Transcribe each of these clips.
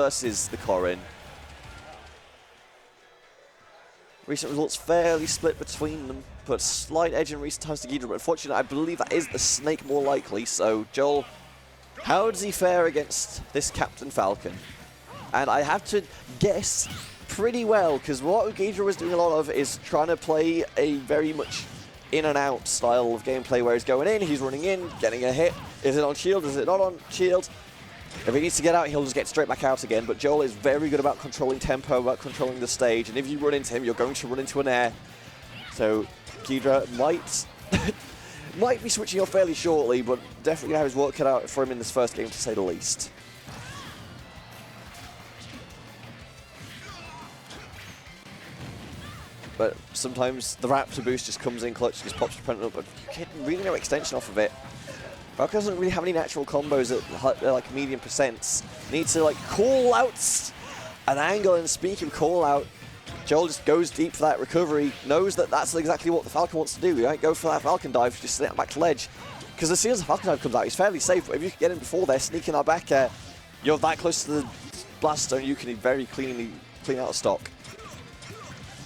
versus the Corrin. Recent results fairly split between them, but slight edge in recent times to Ghidra, but unfortunately I believe that is the Snake more likely, so Jole, how does he fare against this Captain Falcon? And I have to guess pretty well, because what Ghidra was doing a lot of is trying to play a very much in and out style of gameplay where he's going in, he's running in, getting a hit. Is it on shield? Is it not on shield? If he needs to get out, he'll just get straight back out again. But Jole is very good about controlling tempo, about controlling the stage. And if you run into him, you're going to run into an air. So Ghidra might be switching off fairly shortly, but definitely have his work cut out for him in this first game, to say the least. But sometimes the Raptor boost just comes in clutch, just pops your opponent up, but you get really no extension off of it. Falcon doesn't really have any natural combos at like medium percents. Needs to like call out an angle, and speaking of call out, Jole just goes deep for that recovery, knows that that's exactly what the Falcon wants to do. You don't go for that Falcon dive, just snap back to ledge. Because as soon as the Falcon dive comes out, he's fairly safe, but if you can get in before there, sneaking out back air, you're that close to the blast zone, you can very cleanly clean out a stock.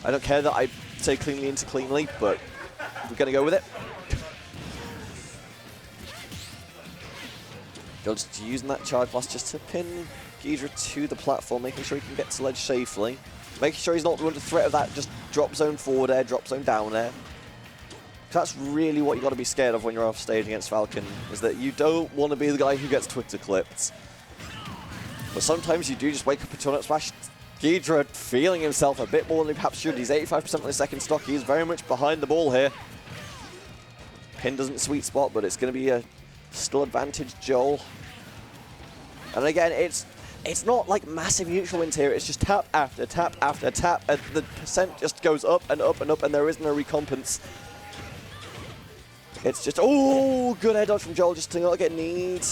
I don't care that I say cleanly into cleanly, but we're going to go with it. Jole just using that charge blast just to pin Ghidra to the platform, making sure he can get to ledge safely. Making sure he's not under threat of that just drop zone forward air, drop zone down air. That's really what you got to be scared of when you're off stage against Falcon, is that you don't want to be the guy who gets Twitter clipped. But sometimes you do just wake up and turn up smash. Ghidra feeling himself a bit more than he perhaps should. He's 85% on his second stock. He's very much behind the ball here. Pin doesn't sweet spot, but it's going to be a still advantage Jole. And again, it's not like massive neutral wins here. It's just tap after tap after tap, and the percent just goes up and up and up, and there is no recompense. It's just, oh, good air dodge from Jole just to not get kneed.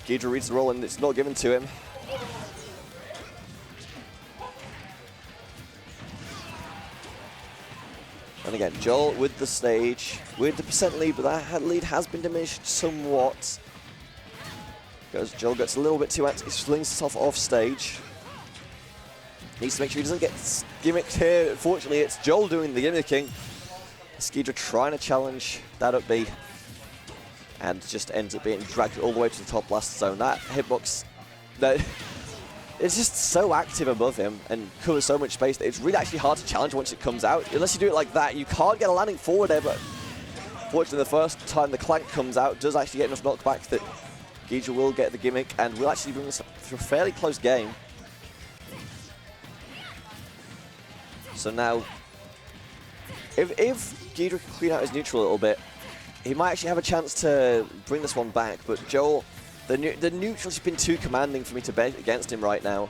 Ghidra reads the roll and it's not given to him. And again, Jole with the stage, with the percent lead, but that lead has been diminished somewhat. Because Jole gets a little bit too active, he slings himself off stage. Needs to make sure he doesn't get gimmicked here. Unfortunately, it's Jole doing the gimmicking. Ghidra trying to challenge that up B, and just ends up being dragged all the way to the top blast zone. That hitbox, it's just so active above him and covers so much space that it's really actually hard to challenge once it comes out. Unless you do it like that, you can't get a landing forward there, but fortunately the first time the clank comes out does actually get enough knockback that Ghidra will get the gimmick and will actually bring this to a fairly close game. So now, if Ghidra can clean out his neutral a little bit, he might actually have a chance to bring this one back, but Jole, the neutral's been too commanding for me to bet against him right now.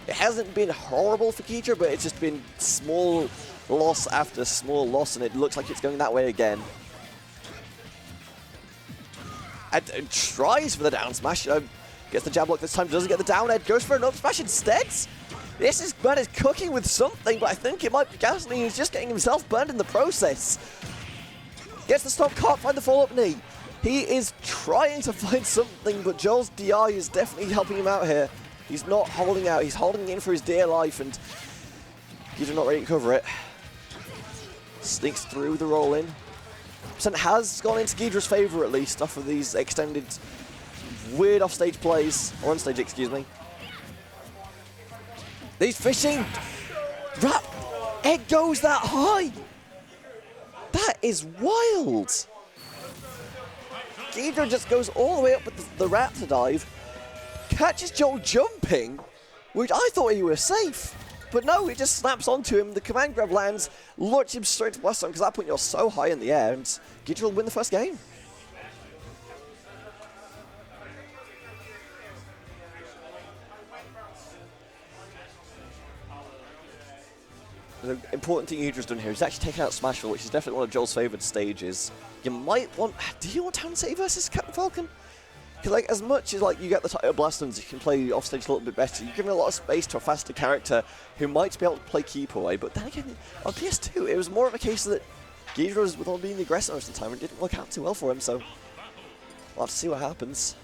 It hasn't been horrible for Ghidra, but it's just been small loss after small loss, and it looks like it's going that way again. And tries for the down smash, gets the jab block this time, doesn't get the down air, goes for an up smash instead. This man is cooking with something, but I think it might be gasoline. He's just getting himself burned in the process. Gets the stop, can't find the follow-up knee. He is trying to find something, but Jole's DI is definitely helping him out here. He's not holding out, he's holding in for his dear life, and Ghidra not ready to cover it. Sneaks through the roll in. Percent has gone into Ghidra's favor at least off of these extended weird offstage plays, or onstage, excuse me. He's fishing! It goes that high! That is wild! Ghidra just goes all the way up with the Raptor dive, catches Jole jumping, which I thought he was safe. But no, it just snaps onto him, the command grab lands, launches him straight to blast zone, because at that point you're so high in the air, and Ghidra will win the first game. The important thing Ghidra's done here is actually taken out Smashville, which is definitely one of Jole's favoured stages. You might want... Do you want Town City versus Captain Falcon? Because like, as much as like you get the title blast zones, you can play offstage a little bit better. You're giving a lot of space to a faster character who might be able to play keep away. But then again, on PS2, it was more of a case that Ghidra was with all being the aggressor most of the time and didn't work out too well for him. So we'll have to see what happens.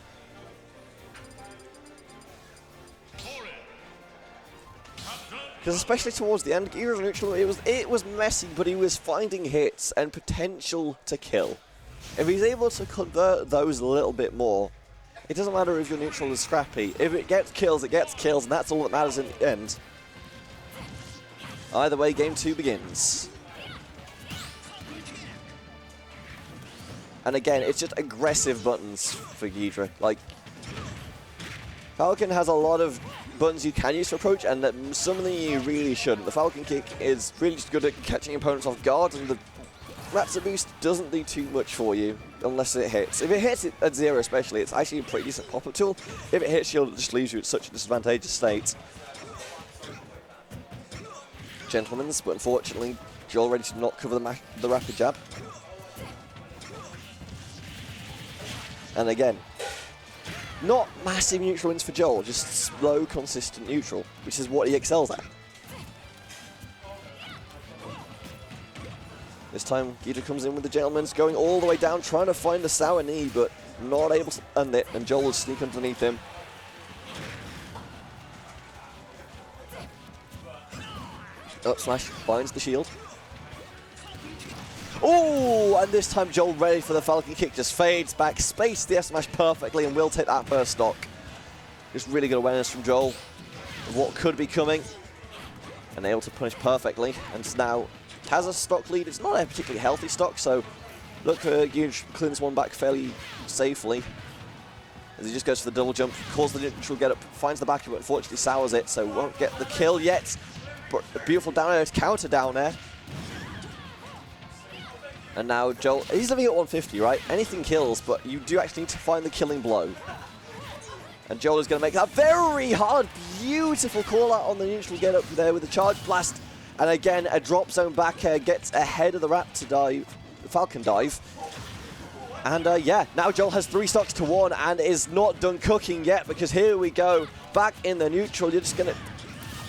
Because especially towards the end, Ghidra's neutral, it was messy, but he was finding hits and potential to kill. If he's able to convert those a little bit more, it doesn't matter if your neutral is scrappy. If it gets kills, and that's all that matters in the end. Either way, game 2 begins. And again, it's just aggressive buttons for Ghidra. Like, Falcon has a lot of buttons you can use to approach, and that some of them you really shouldn't. The Falcon kick is really just good at catching opponents off guard, and the Raptor boost doesn't do too much for you unless it hits. If it hits it at 0 especially, it's actually a pretty decent pop-up tool. If it hits you, it just leaves you at such a disadvantageous state. Gentlemen's, but unfortunately, Jole ready to not cover the rapid jab. And again, not massive neutral wins for Jole, just slow, consistent neutral, which is what he excels at. This time, Ghidra comes in with the Gentleman's, going all the way down, trying to find the sour knee, but not able to end it, and Jole will sneak underneath him. Up smash, finds the shield. Oh, and this time Jole ready for the Falcon kick, just fades back, spaced the S-smash perfectly, and will take that first stock. Just really good awareness from Jole of what could be coming, and able to punish perfectly. And now has a stock lead. It's not a particularly healthy stock, so look for Ghidra cleans one back fairly safely. As he just goes for the double jump, calls the neutral get up, finds the back, but unfortunately sours it, so won't get the kill yet. But a beautiful down air, counter down air. And now Jole, he's living at 150, right? Anything kills, but you do actually need to find the killing blow. And Jole is going to make that very hard, beautiful call out on the neutral get up there with the charge blast. And again, a drop zone back air gets ahead of the Raptor dive, the Falcon dive. And yeah, now Jole has 3 stocks to 1 and is not done cooking yet, because here we go, back in the neutral. You're just going to...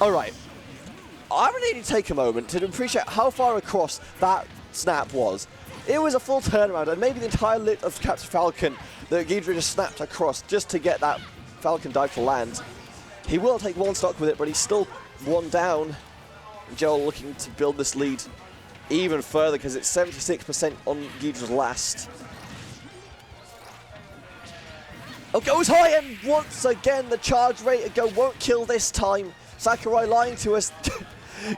All right. I really need to take a moment to appreciate how far across that snap was. It was a full turnaround, and maybe the entire lit of Captain Falcon that Ghidra just snapped across just to get that Falcon dive to land. He will take 1 stock with it, but he's still 1 down. Jole looking to build this lead even further, because it's 76% on Ghidra's last. Oh, goes high, and once again the charge rate of go won't kill this time. Sakurai lying to us.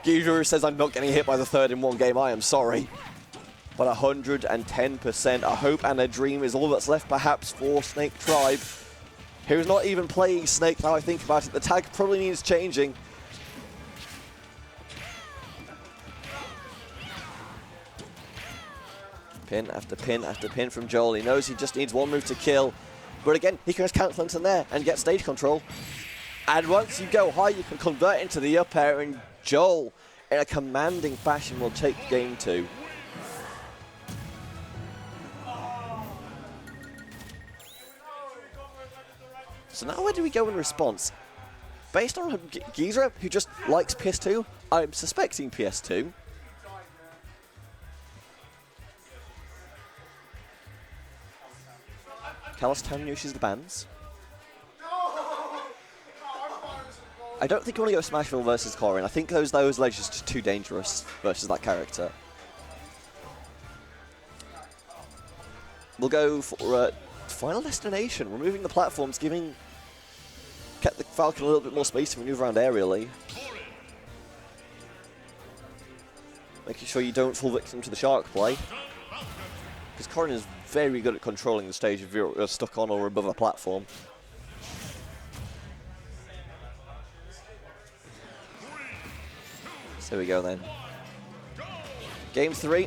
Ghidra says, I'm not getting hit by the 3rd in 1 game, I am sorry. But 110%, a hope and a dream is all that's left perhaps for Snake Tribe, who's not even playing Snake now I think about it. The tag probably needs changing. Pin after pin after pin from Jole. He knows he just needs 1 move to kill. But again, he can just counter in there and get stage control. And once you go high, you can convert into the up air, and Jole, in a commanding fashion, will take game 2. So now where do we go in response? Based on Ghidra, who just likes PS2, I'm suspecting PS2. Callistown uses the bands. I don't think you want to go Smashville versus Corrin. I think those ledges are just too dangerous versus that character. We'll go for Final Destination, removing the platforms, giving the Falcon a little bit more space to maneuver around aerially. Making sure you don't fall victim to the shark play. Because Corrin is very good at controlling the stage if you're stuck on or above a platform. So here we go then. Game 3.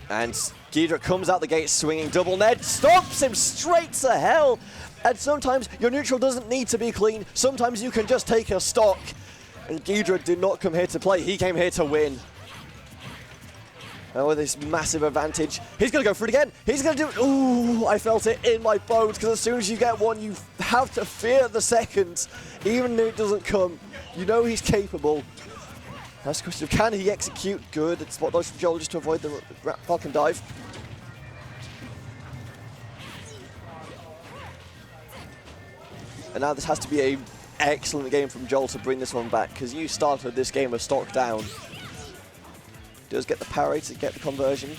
And Ghidra comes out the gate swinging double Ned, stops him straight to hell. And sometimes your neutral doesn't need to be clean. Sometimes you can just take a stock. And Ghidra did not come here to play. He came here to win. And with this massive advantage, he's going to go for it again. He's going to do it. Ooh, I felt it in my bones, because as soon as you get one, you have to fear the second. Even if it doesn't come, you know he's capable. That's a question of, can he execute? Good. It's spot dodge from Jole just to avoid the Falcon dive. And now this has to be a excellent game from Jole to bring this one back, because you started this game with stock down. Does get the parry to get the conversion.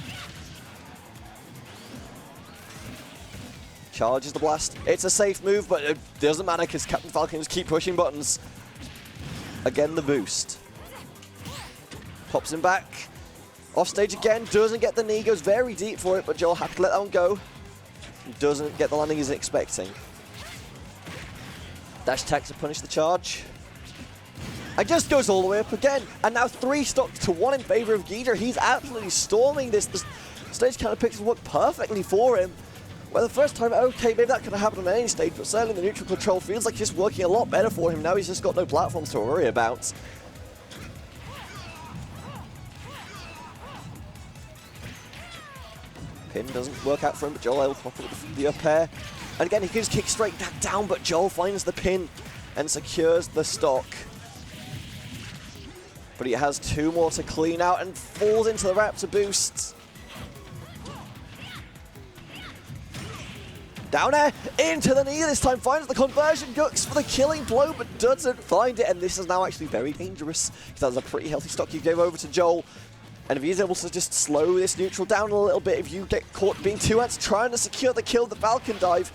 Charges the blast. It's a safe move, but it doesn't matter because Captain Falcons keep pushing buttons. Again, the boost. Pops him back. Off stage again, doesn't get the knee, goes very deep for it, but Jole had to let that one go. Doesn't get the landing he's expecting. Dash attack to punish the charge. And just goes all the way up again. And now 3 stocks to 1 in favor of Ghidra. He's absolutely storming this. The stage kind of picks work perfectly for him. Well, the first time, okay, maybe that could have happened on any stage, but certainly the neutral control feels like it's working a lot better for him. Now he's just got no platforms to worry about. Pin doesn't work out for him, but Jole able to pop with the up air. And again, he can just kick straight back down, but Jole finds the pin and secures the stock. But he has 2 more to clean out and falls into the Raptor boost. Down air, into the knee this time, finds the conversion, looks for the killing blow, but doesn't find it, and this is now actually very dangerous. That was a pretty healthy stock you gave over to Jole. And if he's able to just slow this neutral down a little bit, if you get caught being 2 ants trying to secure the kill, the Falcon dive,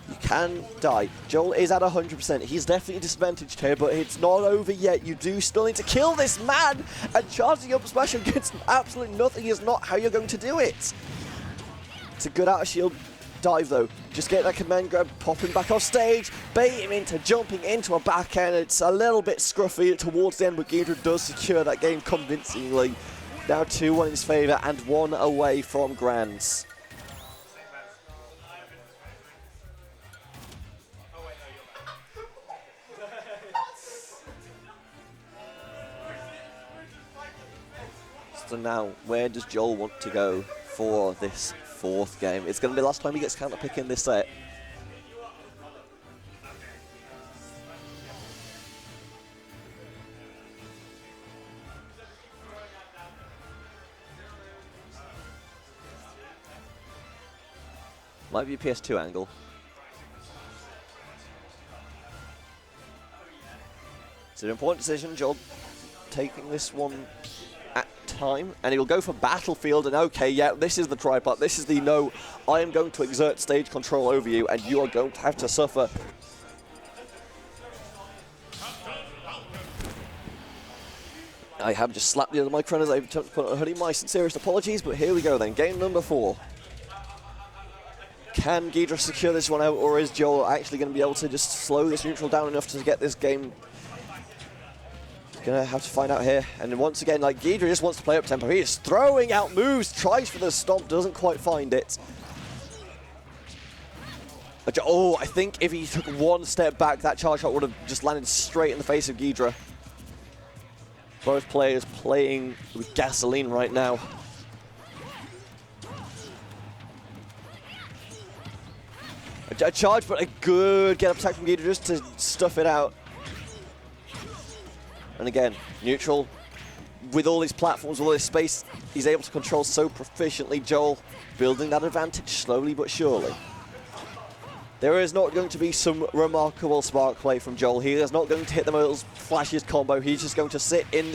you can die. Jole is at 100%. He's definitely disadvantaged here, but it's not over yet. You do still need to kill this man, and charging up smash against absolutely nothing is not how you're going to do it. It's a good out of shield dive though. Just get that command grab, pop him back off stage, bait him into jumping into a backhand. It's a little bit scruffy towards the end, but Ghidra does secure that game convincingly. Now 2-1 in his favour and 1 away from Grands. So now, where does Jole want to go for this 4th game? It's going to be the last time he gets counter pick in this set. Might be a PS2 angle. It's an important decision, Jole taking this one at time, and he'll go for Battlefield, and okay, yeah, this is the tripod, this is the no, I am going to exert stage control over you, and you are going to have to suffer. I have just slapped the other microphone as I attempted to put on a hoodie. My sincerest apologies, but here we go then, game number 4. Can Ghidra secure this one out, or is Jole actually going to be able to just slow this neutral down enough to get this game? Gonna have to find out here. And then once again, like, Ghidra just wants to play up tempo. He is throwing out moves, tries for the stomp, doesn't quite find it. But, oh, I think if he took 1 step back, that charge shot would have just landed straight in the face of Ghidra. Both players playing with gasoline right now. A charge, but a good get-up attack from Ghidra just to stuff it out. And again, neutral, with all these platforms, all this space, he's able to control so proficiently. Jole building that advantage slowly but surely. There is not going to be some remarkable spark play from Jole. He is not going to hit the most flashiest combo. He's just going to sit in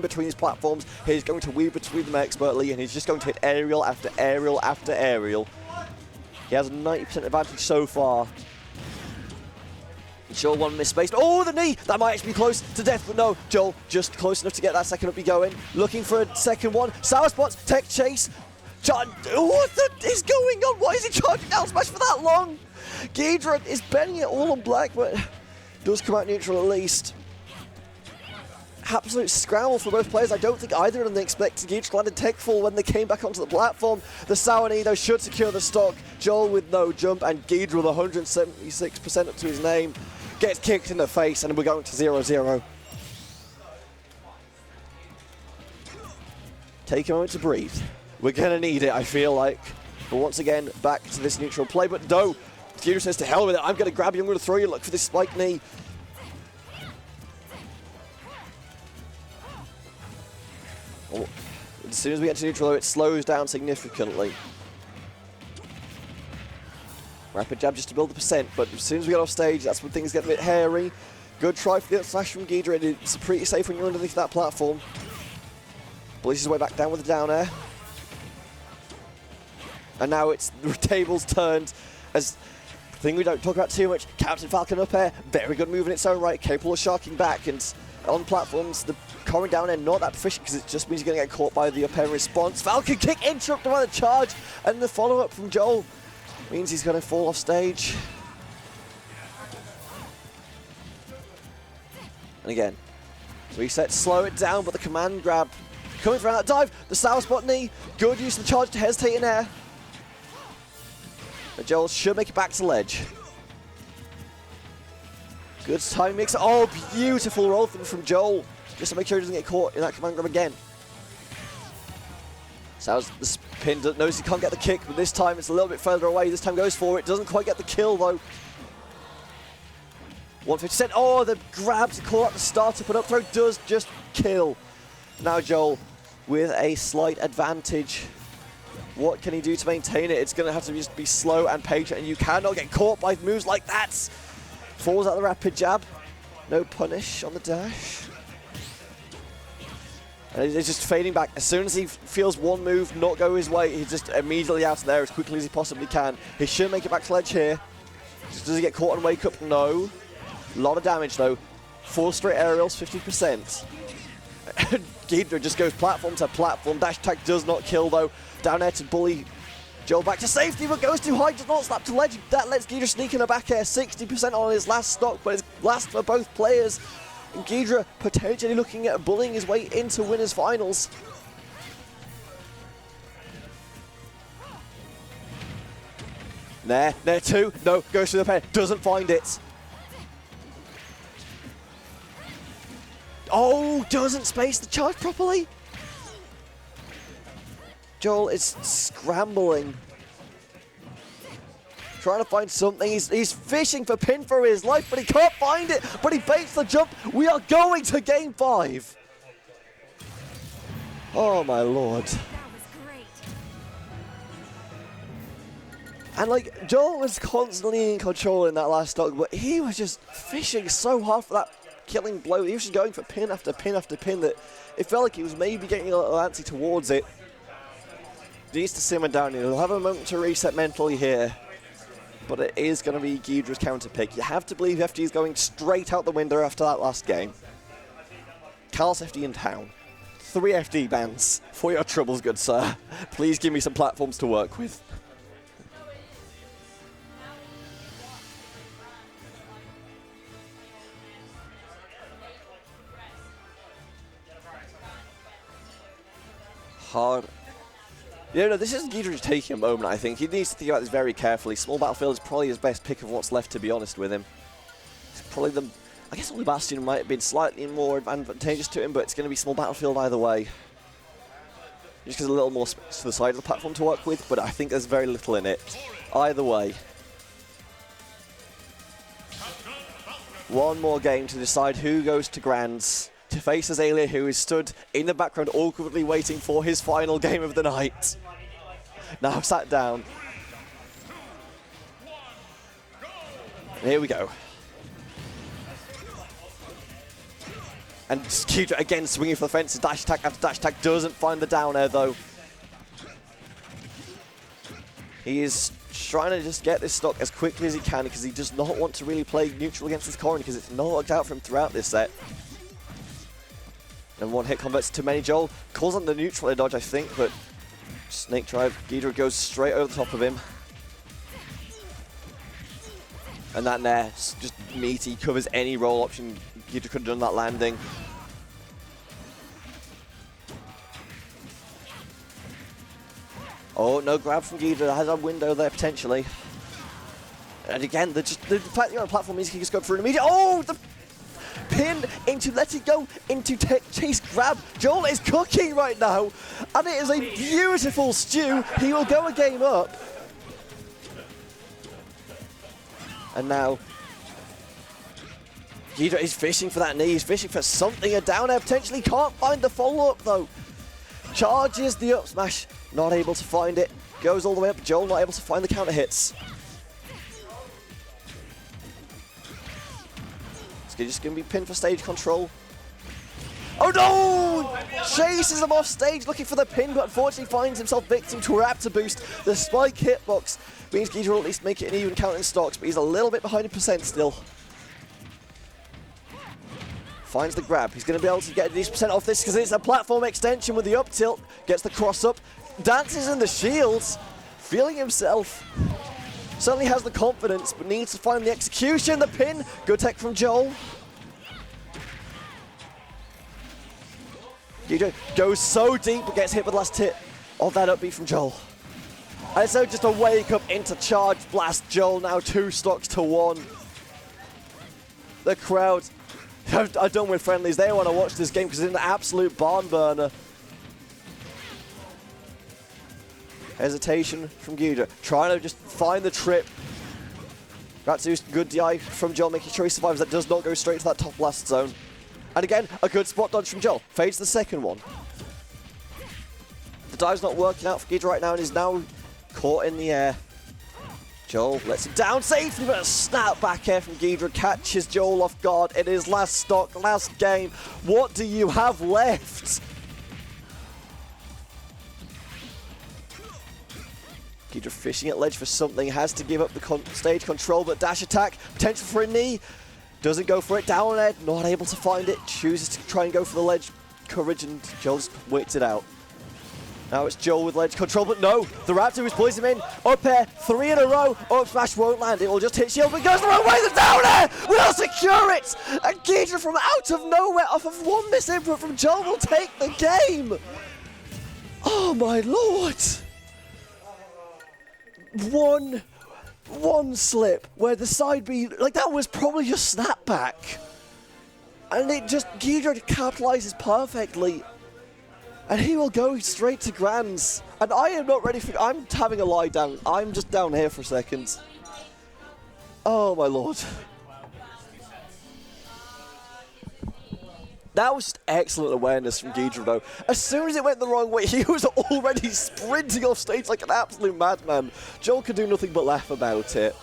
between these platforms. He's going to weave between them expertly, and he's just going to hit aerial after aerial after aerial. He has a 90% advantage so far. Jole one misspaced. Oh, the knee! That might actually be close to death, but no. Jole just close enough to get that second up going. Looking for a second one. Sour spots, tech chase. What is going on? Why is he charging down smash for that long? Ghidra is betting it all on black, but does come out neutral at least. Absolute scramble for both players. I don't think either of them expected Ghidra to land a tech fall when they came back onto the platform. The Sour knee, though, should secure the stock. Jole with no jump, and Ghidra with 176% up to his name. Gets kicked in the face, and we're going to 0-0. Take a moment to breathe. We're going to need it, I feel like. But once again, back to this neutral play. But no, Ghidra says to hell with it. I'm going to grab you, I'm going to throw you. Look for this spike knee. Oh, as soon as we get to neutral, it slows down significantly. Rapid jab just to build the percent, but as soon as we get off stage, that's when things get a bit hairy. Good try for the up smash from Ghidra, and it's pretty safe when you're underneath that platform. Bullies his way back down with the down air. And now it's the tables turned as the thing we don't talk about too much. Captain Falcon up air, very good move in its own right, capable of sharking back, and on platforms, the current down air not that proficient because it just means you're going to get caught by the up air response. Falcon kick interrupted by the charge, and the follow-up from Jole means he's going to fall off stage. And again, reset, slow it down, but the command grab coming from that dive, the sour spot knee, good use of the charge to hesitate in air. But Jole should make it back to ledge. Good time mix. Oh, beautiful roll from Jole, just to make sure he doesn't get caught in that command grab again. So the spin knows he can't get the kick, but this time it's a little bit further away. This time goes for it, doesn't quite get the kill though. 150%. Oh, the grab to call out the starter, but up throw does just kill. Now Jole with a slight advantage. What can he do to maintain it? It's going to have to just be slow and patient, and you cannot get caught by moves like that. Falls out the rapid jab. No punish on the dash. And he's just fading back. As soon as he feels one move not go his way, he's just immediately out of there as quickly as he possibly can. He should make it back to ledge here. Does he get caught and wake up? No. A lot of damage though. 4 straight aerials, 50%. Ghidra just goes platform to platform. Dash attack does not kill though. Down air to bully Jole back to safety, but goes too high, does not slap to ledge. That lets Ghidra sneak in a back air. 60% on his last stock, but it's last for both players. And Ghidra potentially looking at bullying his way into winners finals. Nair 2, no, goes through the pair, doesn't find it. Oh, doesn't space the charge properly. Jole is scrambling, trying to find something. He's fishing for pin for his life, but he can't find it. But he baits the jump. We are going to game 5. Oh my lord. That was great. And like, Jole was constantly in control in that last stock, but he was just fishing so hard for that killing blow. He was just going for pin after pin after pin that it felt like he was maybe getting a little antsy towards it. He needs to simmer down. He'll have a moment to reset mentally here, but it is going to be Ghidra's counter pick. You have to believe FD is going straight out the window after that last game. Carl's FD in town. 3 FD bans for your troubles, good sir. Please give me some platforms to work with. Hard. Yeah, no, this is Ghidra taking a moment, I think. He needs to think about this very carefully. Small Battlefield is probably his best pick of what's left, to be honest with him. It's probably the... I guess only Bastion might have been slightly more advantageous to him, but it's going to be Small Battlefield either way. Just because a little more space to the side of the platform to work with, but I think there's very little in it. Either way. One more game to decide who goes to Grands. To face Azalea, who is stood in the background awkwardly waiting for his final game of the night. Now sat down. Here we go. And Ghidra again swinging for the fence. Dash attack after dash attack, doesn't find the down air though. He is trying to just get this stock as quickly as he can because he does not want to really play neutral against this corner because it's not worked out for him throughout this set. And one hit converts too many. Jole calls on the neutral air dodge, I think, but snake drive. Ghidra goes straight over the top of him. And that Nair just meaty, covers any roll option. Ghidra could have done that landing. Oh, no grab from Ghidra. Has a window there potentially. And again, the fact you're on a platform means he can just go for an immediate. Oh, the pin into let it go into chase grab. Jole is cooking right now, and it is a beautiful stew. He will go a game up. And now Ghidra is fishing for that knee. He's fishing for something. A down air potentially, can't find the follow-up though. Charges the up smash, not able to find it. Goes all the way up. Jole not able to find the counter hits. just going to be pinned for stage control. Oh no! Chases him off stage looking for the pin, but unfortunately finds himself victim to a Raptor boost. The spike hitbox means Ghidra will at least make it an even count in stocks, but he's a little bit behind in percent still. Finds the grab. He's going to be able to get a decent percent off this because it's a platform extension with the up tilt. Gets the cross up. Dances in the shields. Feeling himself. Certainly has the confidence, but needs to find the execution. The pin. Good tech from Jole. Ghidra goes so deep but gets hit with the last hit of that upbeat from Jole. And so just a wake up into charge blast. Jole now 2 stocks to 1. The crowd are done with friendlies. They want to watch this game because it's an absolute barn burner. Hesitation from Ghidra. Trying to just find the trip. Ratsu's good DI from Jole, making sure he survives. That does not go straight to that top blast zone. And again, a good spot dodge from Jole. Fades the second one. The dive's not working out for Ghidra right now and is now caught in the air. Jole lets him down safely, but a snap back air from Ghidra catches Jole off guard. It is last stock, last game. What do you have left? Ghidra fishing at ledge for something, has to give up the stage control, but dash attack, potential for a knee. Doesn't go for it, down air, not able to find it. Chooses to try and go for the ledge courage, and Jole just waits it out. Now it's Jole with ledge control, but no, the Raptor who's pulls him in. Up air, 3 in a row. Up smash won't land, it will just hit shield, but goes the wrong way. The down air will secure it. And Ghidra from out of nowhere, off of one misinput from Jole, will take the game. Oh my lord. One slip where the side B, like that was probably just snapback. And it just, Ghidra capitalizes perfectly. And he will go straight to Grands. And I am not ready for, I'm having a lie down. I'm just down here for a second. Oh my lord. That was just excellent awareness from Ghidra though. As soon as it went the wrong way, he was already sprinting off stage like an absolute madman. Jole could do nothing but laugh about it.